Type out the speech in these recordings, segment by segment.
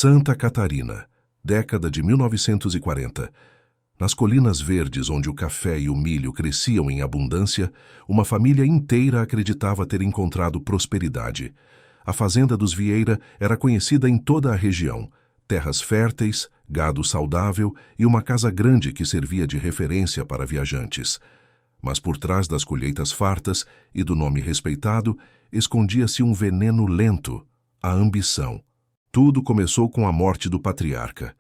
Santa Catarina, década de 1940. Nas colinas verdes onde o café e o milho cresciam em abundância, uma família inteira acreditava ter encontrado prosperidade. A fazenda dos Vieira era conhecida em toda a região. Terras férteis, gado saudável e uma casa grande que servia de referência para viajantes. Mas por trás das colheitas fartas e do nome respeitado, escondia-se um veneno lento, a ambição. Tudo começou com a morte do patriarca.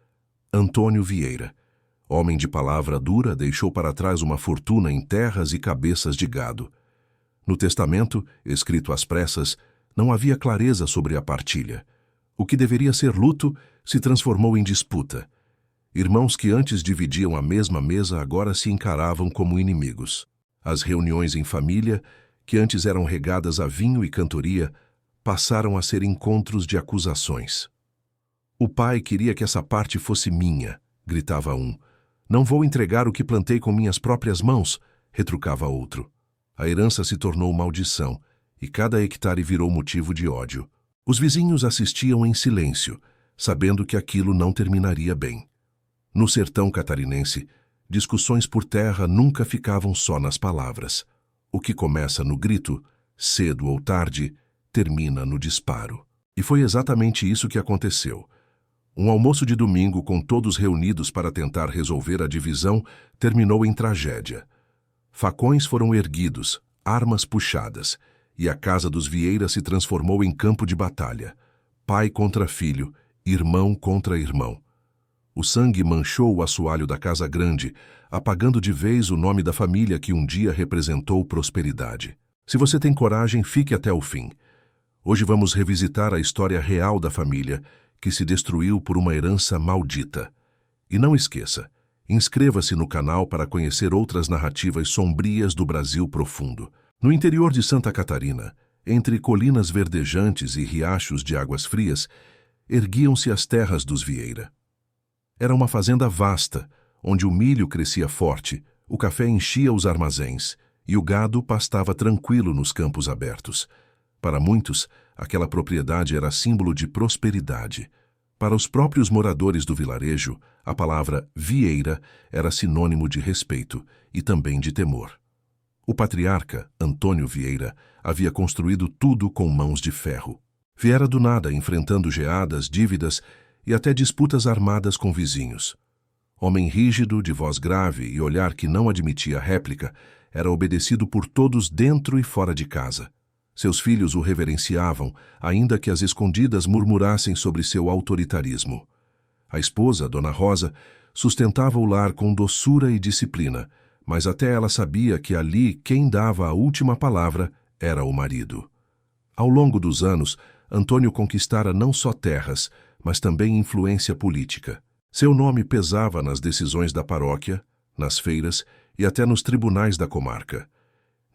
Antônio Vieira, homem de palavra dura, deixou para trás uma fortuna em terras e cabeças de gado. No testamento, escrito às pressas, não havia clareza sobre a partilha. O que deveria ser luto se transformou em disputa. Irmãos que antes dividiam a mesma mesa agora se encaravam como inimigos. As reuniões em família, que antes eram regadas a vinho e cantoria, passaram a ser encontros de acusações. O pai queria que essa parte fosse minha, gritava um. Não vou entregar o que plantei com minhas próprias mãos, retrucava outro. A herança se tornou maldição, e cada hectare virou motivo de ódio. Os vizinhos assistiam em silêncio, sabendo que aquilo não terminaria bem. No sertão catarinense, discussões por terra nunca ficavam só nas palavras. O que começa no grito, cedo ou tarde, termina no disparo. E foi exatamente isso que aconteceu. Um almoço de domingo com todos reunidos para tentar resolver a divisão terminou em tragédia. Facões foram erguidos, armas puxadas, e a casa dos Vieira se transformou em campo de batalha. Pai contra filho, irmão contra irmão. O sangue manchou o assoalho da casa grande, apagando de vez o nome da família que um dia representou prosperidade. Se você tem coragem, fique até o fim. Hoje vamos revisitar a história real da família, que se destruiu por uma herança maldita. E não esqueça, inscreva-se no canal para conhecer outras narrativas sombrias do Brasil profundo. No interior de Santa Catarina, entre colinas verdejantes e riachos de águas frias, erguiam-se as terras dos Vieira. Era uma fazenda vasta, onde o milho crescia forte, o café enchia os armazéns e o gado pastava tranquilo nos campos abertos. Para muitos, aquela propriedade era símbolo de prosperidade. Para os próprios moradores do vilarejo, a palavra Vieira era sinônimo de respeito e também de temor. O patriarca, Antônio Vieira, havia construído tudo com mãos de ferro. Viera do nada, enfrentando geadas, dívidas e até disputas armadas com vizinhos. Homem rígido, de voz grave e olhar que não admitia réplica, era obedecido por todos dentro e fora de casa. Seus filhos o reverenciavam, ainda que as escondidas murmurassem sobre seu autoritarismo. A esposa, Dona Rosa, sustentava o lar com doçura e disciplina, mas até ela sabia que ali quem dava a última palavra era o marido. Ao longo dos anos, Antônio conquistara não só terras, mas também influência política. Seu nome pesava nas decisões da paróquia, nas feiras e até nos tribunais da comarca.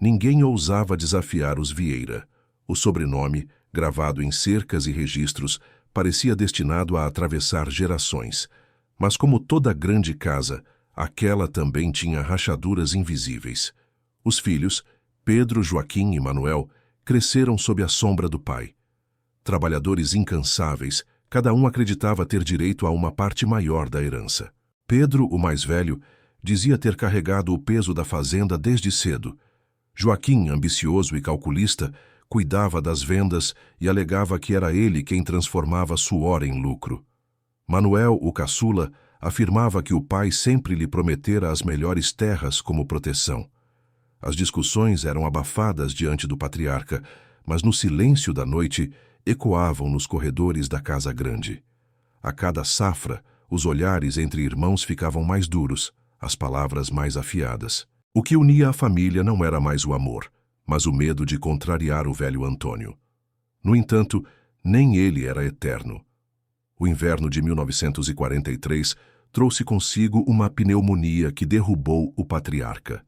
Ninguém ousava desafiar os Vieira. O sobrenome, gravado em cercas e registros, parecia destinado a atravessar gerações. Mas como toda grande casa, aquela também tinha rachaduras invisíveis. Os filhos, Pedro, Joaquim e Manuel, cresceram sob a sombra do pai. Trabalhadores incansáveis, cada um acreditava ter direito a uma parte maior da herança. Pedro, o mais velho, dizia ter carregado o peso da fazenda desde cedo. Joaquim, ambicioso e calculista, cuidava das vendas e alegava que era ele quem transformava suor em lucro. Manuel, o caçula, afirmava que o pai sempre lhe prometera as melhores terras como proteção. As discussões eram abafadas diante do patriarca, mas no silêncio da noite ecoavam nos corredores da casa grande. A cada safra, os olhares entre irmãos ficavam mais duros, as palavras mais afiadas. O que unia a família não era mais o amor, mas o medo de contrariar o velho Antônio. No entanto, nem ele era eterno. O inverno de 1943 trouxe consigo uma pneumonia que derrubou o patriarca.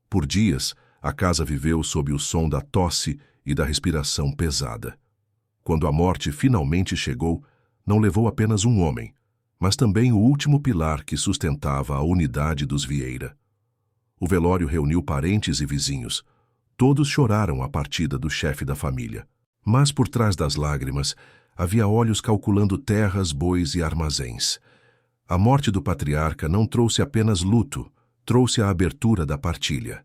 Por dias, a casa viveu sob o som da tosse e da respiração pesada. Quando a morte finalmente chegou, não levou apenas um homem, mas também o último pilar que sustentava a unidade dos Vieira. O velório reuniu parentes e vizinhos. Todos choraram a partida do chefe da família. Mas por trás das lágrimas, havia olhos calculando terras, bois e armazéns. A morte do patriarca não trouxe apenas luto, trouxe a abertura da partilha.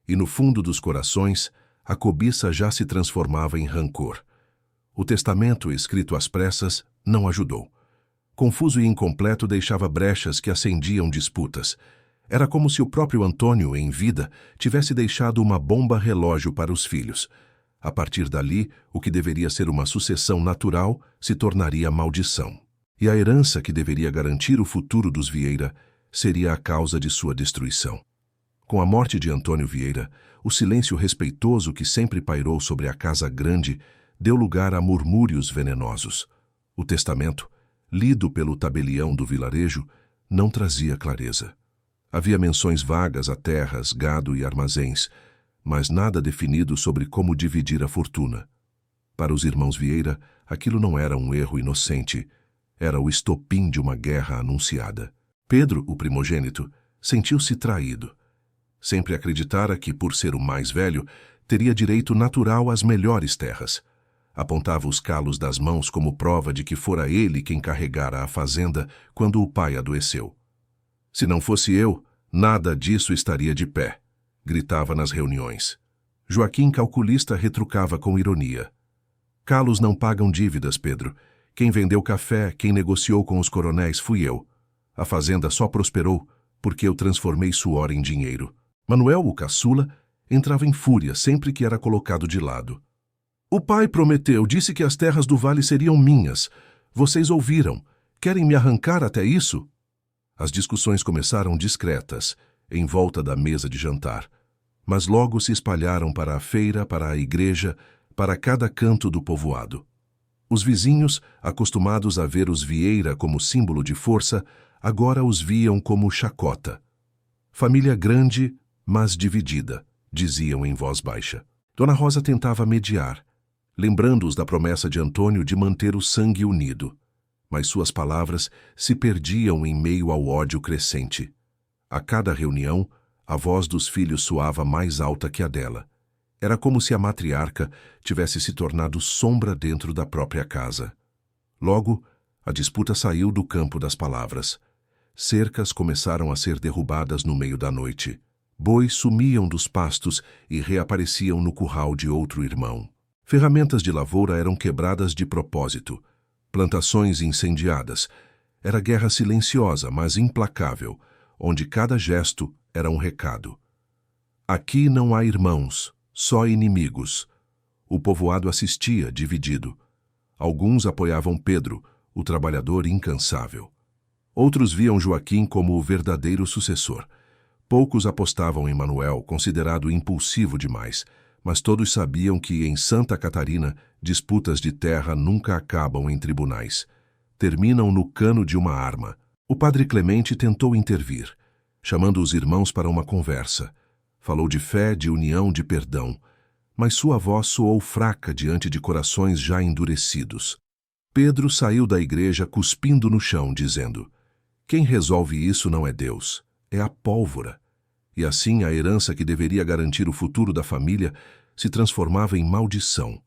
E no fundo dos corações, a cobiça já se transformava em rancor. O testamento, escrito às pressas, não ajudou. Confuso e incompleto, deixava brechas que acendiam disputas. Era como se o próprio Antônio, em vida, tivesse deixado uma bomba relógio para os filhos. A partir dali, o que deveria ser uma sucessão natural se tornaria maldição. E a herança que deveria garantir o futuro dos Vieira seria a causa de sua destruição. Com a morte de Antônio Vieira, o silêncio respeitoso que sempre pairou sobre a casa grande deu lugar a murmúrios venenosos. O testamento, lido pelo tabelião do vilarejo, não trazia clareza. Havia menções vagas a terras, gado e armazéns, mas nada definido sobre como dividir a fortuna. Para os irmãos Vieira, aquilo não era um erro inocente, era o estopim de uma guerra anunciada. Pedro, o primogênito, sentiu-se traído. Sempre acreditara que, por ser o mais velho, teria direito natural às melhores terras. Apontava os calos das mãos como prova de que fora ele quem carregara a fazenda quando o pai adoeceu. Se não fosse eu, nada disso estaria de pé, gritava nas reuniões. Joaquim, calculista, retrucava com ironia. Calos não pagam dívidas, Pedro. Quem vendeu café, quem negociou com os coronéis fui eu. A fazenda só prosperou porque eu transformei suor em dinheiro. Manuel, o caçula, entrava em fúria sempre que era colocado de lado. O pai prometeu, disse que as terras do vale seriam minhas. Vocês ouviram. Querem me arrancar até isso? As discussões começaram discretas, em volta da mesa de jantar, mas logo se espalharam para a feira, para a igreja, para cada canto do povoado. Os vizinhos, acostumados a ver os Vieira como símbolo de força, agora os viam como chacota. Família grande, mas dividida, diziam em voz baixa. Dona Rosa tentava mediar, lembrando-os da promessa de Antônio de manter o sangue unido. Mas suas palavras se perdiam em meio ao ódio crescente. A cada reunião, a voz dos filhos soava mais alta que a dela. Era como se a matriarca tivesse se tornado sombra dentro da própria casa. Logo, a disputa saiu do campo das palavras. Cercas começaram a ser derrubadas no meio da noite. Bois sumiam dos pastos e reapareciam no curral de outro irmão. Ferramentas de lavoura eram quebradas de propósito. Plantações incendiadas. Era guerra silenciosa, mas implacável, onde cada gesto era um recado. Aqui não há irmãos, só inimigos. O povoado assistia, dividido. Alguns apoiavam Pedro, o trabalhador incansável. Outros viam Joaquim como o verdadeiro sucessor. Poucos apostavam em Manuel, considerado impulsivo demais, mas todos sabiam que, em Santa Catarina, disputas de terra nunca acabam em tribunais. Terminam no cano de uma arma. O padre Clemente tentou intervir, chamando os irmãos para uma conversa. Falou de fé, de união, de perdão, mas sua voz soou fraca diante de corações já endurecidos. Pedro saiu da igreja cuspindo no chão, dizendo: quem resolve isso não é Deus, é a pólvora. E assim a herança que deveria garantir o futuro da família se transformava em maldição.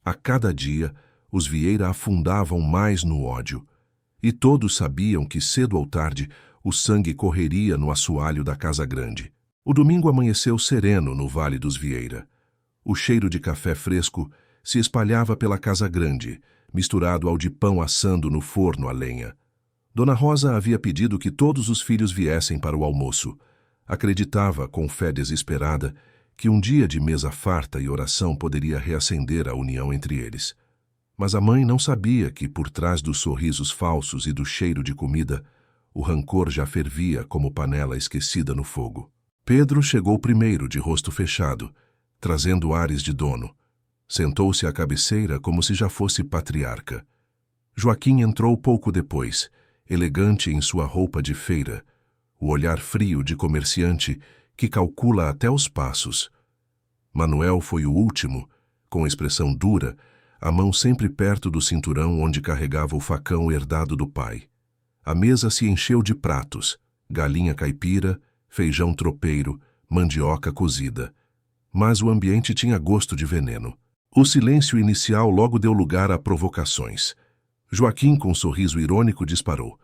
A cada dia, os Vieira afundavam mais no ódio, e todos sabiam que cedo ou tarde o sangue correria no assoalho da casa grande. O domingo amanheceu sereno no Vale dos Vieira. O cheiro de café fresco se espalhava pela casa grande, misturado ao de pão assando no forno a lenha. Dona Rosa havia pedido que todos os filhos viessem para o almoço. Acreditava, com fé desesperada, que um dia de mesa farta e oração poderia reacender a união entre eles. Mas a mãe não sabia que, por trás dos sorrisos falsos e do cheiro de comida, o rancor já fervia como panela esquecida no fogo. Pedro chegou primeiro, de rosto fechado, trazendo ares de dono. Sentou-se à cabeceira como se já fosse patriarca. Joaquim entrou pouco depois, elegante em sua roupa de feira, o olhar frio de comerciante que calcula até os passos. Manuel foi o último, com expressão dura, a mão sempre perto do cinturão onde carregava o facão herdado do pai. A mesa se encheu de pratos, galinha caipira, feijão tropeiro, mandioca cozida. Mas o ambiente tinha gosto de veneno. O silêncio inicial logo deu lugar a provocações. Joaquim, com um sorriso irônico, disparou.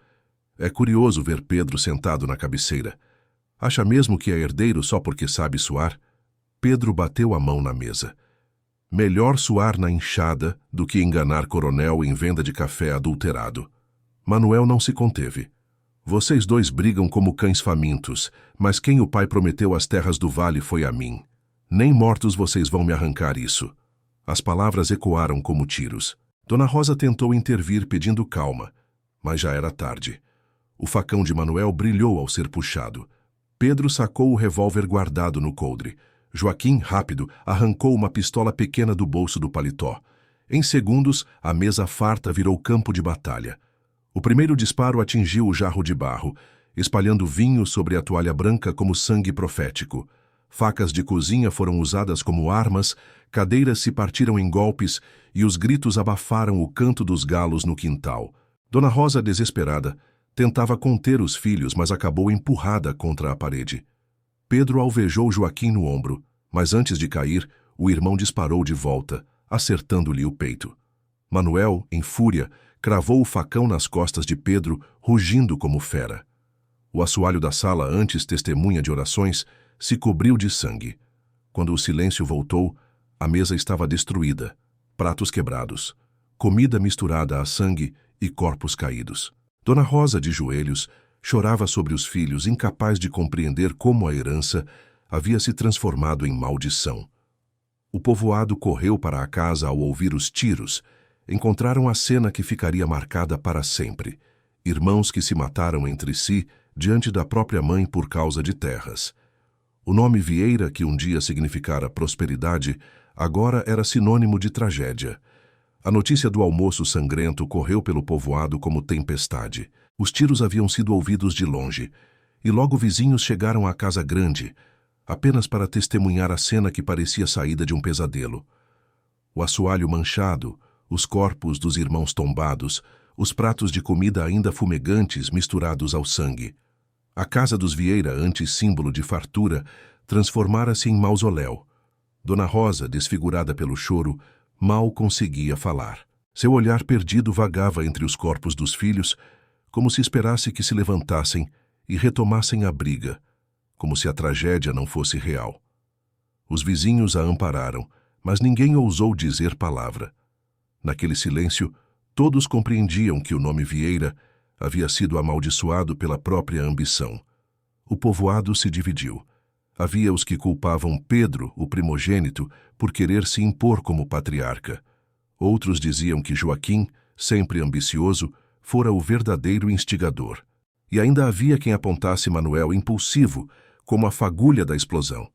É curioso ver Pedro sentado na cabeceira. Acha mesmo que é herdeiro só porque sabe suar? Pedro bateu a mão na mesa. Melhor suar na enxada do que enganar coronel em venda de café adulterado. Manuel não se conteve. Vocês dois brigam como cães famintos, mas quem o pai prometeu as terras do vale foi a mim. Nem mortos vocês vão me arrancar isso. As palavras ecoaram como tiros. Dona Rosa tentou intervir pedindo calma, mas já era tarde. O facão de Manuel brilhou ao ser puxado. Pedro sacou o revólver guardado no coldre. Joaquim, rápido, arrancou uma pistola pequena do bolso do paletó. Em segundos, a mesa farta virou campo de batalha. O primeiro disparo atingiu o jarro de barro, espalhando vinho sobre a toalha branca como sangue profético. Facas de cozinha foram usadas como armas, cadeiras se partiram em golpes e os gritos abafaram o canto dos galos no quintal. Dona Rosa, desesperada, tentava conter os filhos, mas acabou empurrada contra a parede. Pedro alvejou Joaquim no ombro, mas antes de cair, o irmão disparou de volta, acertando-lhe o peito. Manuel, em fúria, cravou o facão nas costas de Pedro, rugindo como fera. O assoalho da sala, antes testemunha de orações, se cobriu de sangue. Quando o silêncio voltou, a mesa estava destruída, pratos quebrados, comida misturada a sangue e corpos caídos. Dona Rosa, de joelhos, chorava sobre os filhos, incapaz de compreender como a herança havia se transformado em maldição. O povoado correu para a casa ao ouvir os tiros. Encontraram a cena que ficaria marcada para sempre. Irmãos que se mataram entre si diante da própria mãe por causa de terras. O nome Vieira, que um dia significara prosperidade, agora era sinônimo de tragédia. A notícia do almoço sangrento correu pelo povoado como tempestade. Os tiros haviam sido ouvidos de longe, e logo vizinhos chegaram à casa grande, apenas para testemunhar a cena que parecia saída de um pesadelo. O assoalho manchado, os corpos dos irmãos tombados, os pratos de comida ainda fumegantes misturados ao sangue. A casa dos Vieira, antes símbolo de fartura, transformara-se em mausoléu. Dona Rosa, desfigurada pelo choro, mal conseguia falar. Seu olhar perdido vagava entre os corpos dos filhos, como se esperasse que se levantassem e retomassem a briga, como se a tragédia não fosse real. Os vizinhos a ampararam, mas ninguém ousou dizer palavra. Naquele silêncio, todos compreendiam que o nome Vieira havia sido amaldiçoado pela própria ambição. O povoado se dividiu. Havia os que culpavam Pedro, o primogênito, por querer se impor como patriarca. Outros diziam que Joaquim, sempre ambicioso, fora o verdadeiro instigador. E ainda havia quem apontasse Manuel impulsivo, como a fagulha da explosão.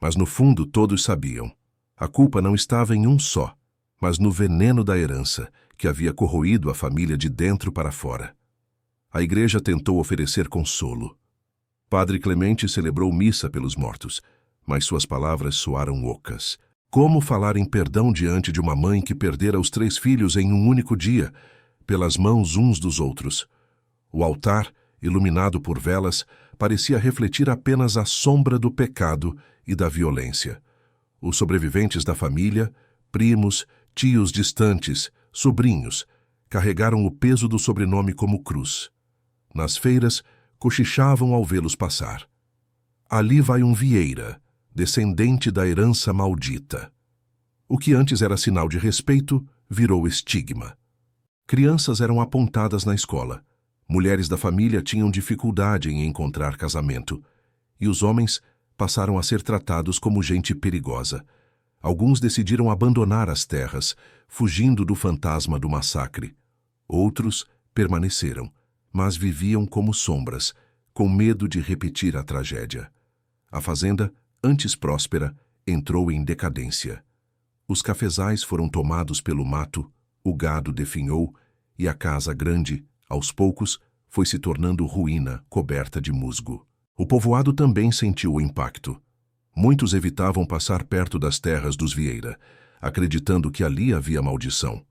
Mas no fundo todos sabiam. A culpa não estava em um só, mas no veneno da herança, que havia corroído a família de dentro para fora. A igreja tentou oferecer consolo. Padre Clemente celebrou missa pelos mortos, mas suas palavras soaram ocas. Como falar em perdão diante de uma mãe que perdera os 3 filhos em um único dia, pelas mãos uns dos outros? O altar, iluminado por velas, parecia refletir apenas a sombra do pecado e da violência. Os sobreviventes da família, primos, tios distantes, sobrinhos, carregaram o peso do sobrenome como cruz. Nas feiras, cochichavam ao vê-los passar. Ali vai um Vieira, descendente da herança maldita. O que antes era sinal de respeito, virou estigma. Crianças eram apontadas na escola. Mulheres da família tinham dificuldade em encontrar casamento. E os homens passaram a ser tratados como gente perigosa. Alguns decidiram abandonar as terras, fugindo do fantasma do massacre. Outros permaneceram, mas viviam como sombras, com medo de repetir a tragédia. A fazenda, antes próspera, entrou em decadência. Os cafezais foram tomados pelo mato, o gado definhou e a casa grande, aos poucos, foi se tornando ruína coberta de musgo. O povoado também sentiu o impacto. Muitos evitavam passar perto das terras dos Vieira, acreditando que ali havia maldição.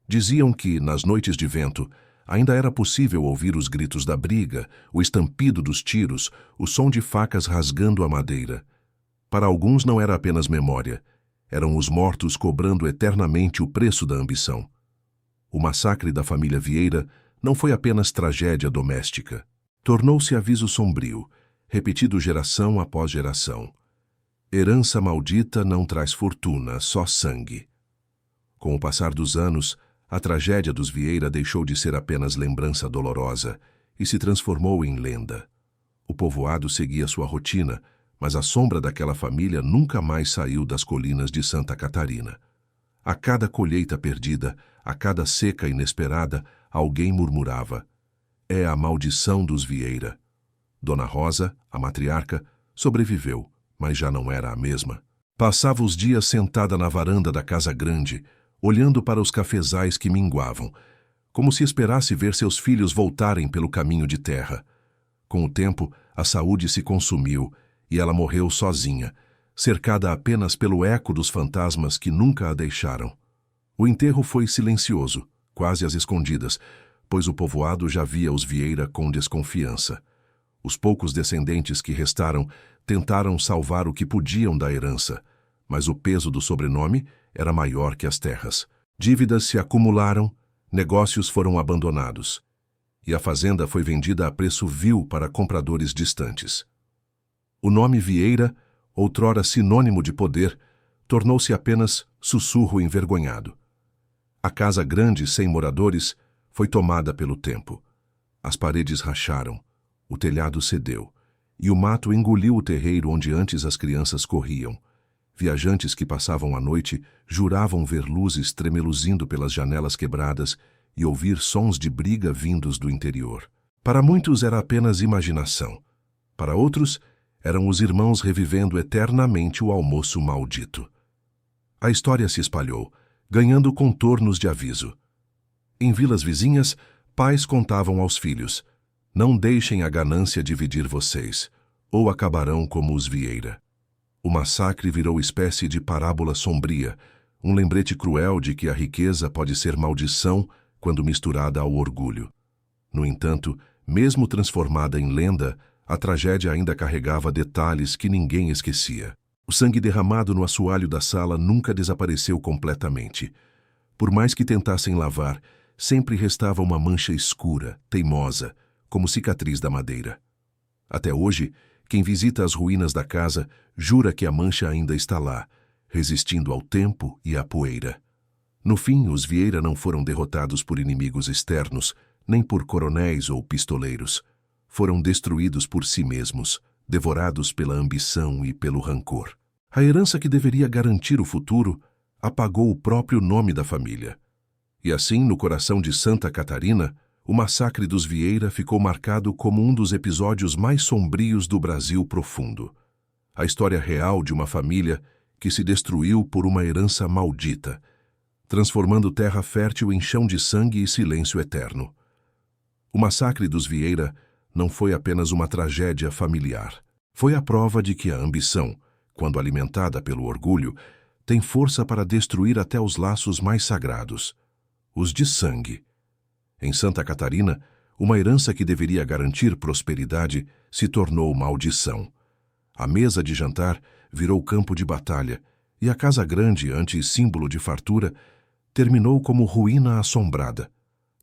Diziam que, nas noites de vento, ainda era possível ouvir os gritos da briga, o estampido dos tiros, o som de facas rasgando a madeira. Para alguns não era apenas memória, Eram os mortos cobrando eternamente o preço da ambição. O massacre da família Vieira não foi apenas tragédia doméstica. Tornou-se aviso sombrio, repetido geração após geração. Herança maldita não traz fortuna, só sangue. Com o passar dos anos, a tragédia dos Vieira deixou de ser apenas lembrança dolorosa e se transformou em lenda. O povoado seguia sua rotina, mas a sombra daquela família nunca mais saiu das colinas de Santa Catarina. A cada colheita perdida, a cada seca inesperada, alguém murmurava: "É a maldição dos Vieira." Dona Rosa, a matriarca, sobreviveu, mas já não era a mesma. Passava os dias sentada na varanda da casa grande, olhando para os cafezais que minguavam, como se esperasse ver seus filhos voltarem pelo caminho de terra. Com o tempo, a saúde se consumiu e ela morreu sozinha, cercada apenas pelo eco dos fantasmas que nunca a deixaram. O enterro foi silencioso, quase às escondidas, pois o povoado já via os Vieira com desconfiança. Os poucos descendentes que restaram tentaram salvar o que podiam da herança, mas o peso do sobrenome era maior que as terras. Dívidas se acumularam, negócios foram abandonados, e a fazenda foi vendida a preço vil para compradores distantes. O nome Vieira, outrora sinônimo de poder, tornou-se apenas sussurro envergonhado. A casa grande, sem moradores, foi tomada pelo tempo. As paredes racharam, o telhado cedeu, e o mato engoliu o terreiro onde antes as crianças corriam. Viajantes que passavam a noite juravam ver luzes tremeluzindo pelas janelas quebradas e ouvir sons de briga vindos do interior. Para muitos era apenas imaginação. Para outros, eram os irmãos revivendo eternamente o almoço maldito. A história se espalhou, ganhando contornos de aviso. Em vilas vizinhas, pais contavam aos filhos: "Não deixem a ganância dividir vocês, ou acabarão como os Vieira." O massacre virou espécie de parábola sombria, um lembrete cruel de que a riqueza pode ser maldição quando misturada ao orgulho. No entanto, mesmo transformada em lenda, a tragédia ainda carregava detalhes que ninguém esquecia. O sangue derramado no assoalho da sala nunca desapareceu completamente. Por mais que tentassem lavar, sempre restava uma mancha escura, teimosa, como cicatriz da madeira. Até hoje, quem visita as ruínas da casa jura que a mancha ainda está lá, resistindo ao tempo e à poeira. No fim, os Vieira não foram derrotados por inimigos externos, nem por coronéis ou pistoleiros. Foram destruídos por si mesmos, devorados pela ambição e pelo rancor. A herança que deveria garantir o futuro apagou o próprio nome da família. E assim, no coração de Santa Catarina, o massacre dos Vieira ficou marcado como um dos episódios mais sombrios do Brasil profundo. A história real de uma família que se destruiu por uma herança maldita, transformando terra fértil em chão de sangue e silêncio eterno. O massacre dos Vieira não foi apenas uma tragédia familiar. Foi a prova de que a ambição, quando alimentada pelo orgulho, tem força para destruir até os laços mais sagrados, os de sangue. Em Santa Catarina, uma herança que deveria garantir prosperidade se tornou maldição. A mesa de jantar virou campo de batalha e a casa grande, antes símbolo de fartura, terminou como ruína assombrada.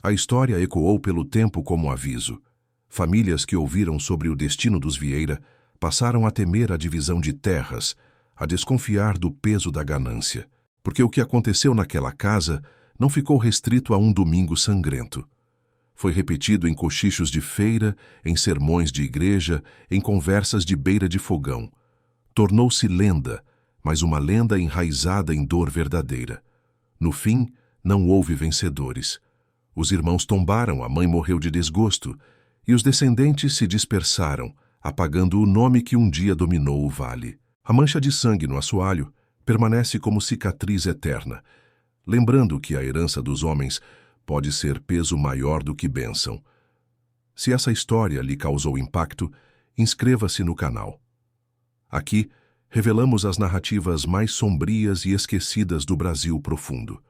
A história ecoou pelo tempo como aviso. Famílias que ouviram sobre o destino dos Vieira passaram a temer a divisão de terras, a desconfiar do peso da ganância, porque o que aconteceu naquela casa não ficou restrito a um domingo sangrento. Foi repetido em cochichos de feira, em sermões de igreja, em conversas de beira de fogão. Tornou-se lenda, mas uma lenda enraizada em dor verdadeira. No fim, não houve vencedores. Os irmãos tombaram, a mãe morreu de desgosto, e os descendentes se dispersaram, apagando o nome que um dia dominou o vale. A mancha de sangue no assoalho permanece como cicatriz eterna, lembrando que a herança dos homens pode ser peso maior do que bênção. Se essa história lhe causou impacto, inscreva-se no canal. Aqui, revelamos as narrativas mais sombrias e esquecidas do Brasil profundo.